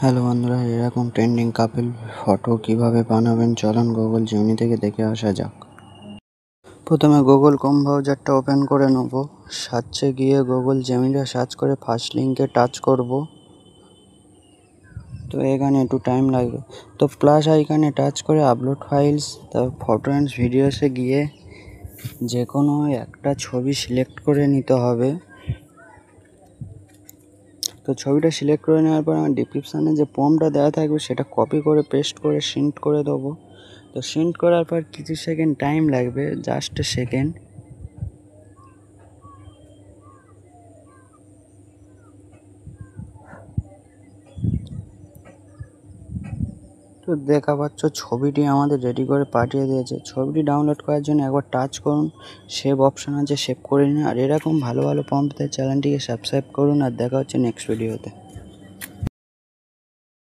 Hello বন্ধুরা, এরকম trending কাপল photo কিভাবে বানাবেন চলুন গুগল জেমিনি থেকে দেখে আসা যাক। প্রথমে গুগল ক্রোম ব্রাউজারটা ওপেন করে নেব। সার্চে গিয়ে গুগল জেমিনিটা সার্চ করে ফার্স্ট লিঙ্কে টাচ করব। তো এখানে একটু টাইম লাগবে। তো প্লাস আইকনে টাচ করে আপলোড ফাইলস, তারপর ফটো অ্যান্ড ভিডিওসে গিয়ে যে কোনো একটা ছবি সিলেক্ট করে নিতে হবে। তো ছবিটা সিলেক্ট করে নেওয়ার পর আমার ডিসক্রিপশানে যে প্রম্পটটা দেওয়া থাকবে সেটা কপি করে পেস্ট করে সিন্ট করে দেবো। তো সিন্ট করার পর কিছু সেকেন্ড টাইম লাগবে, জাস্ট সেকেন্ড। তো দেখা পাচ্ছ ছবিটি আমাদের রেডি করে পাঠিয়ে দিয়েছে। ছবিটি ডাউনলোড করার জন্য একবার টাচ করুন, সেভ অপশান আছে, সেভ করে নিন। আর এরকম ভালো ভালো প্রম্পট পেতে চ্যানেলটিকে সাবস্ক্রাইব করুন। আর দেখা হচ্ছে নেক্সট ভিডিওতে।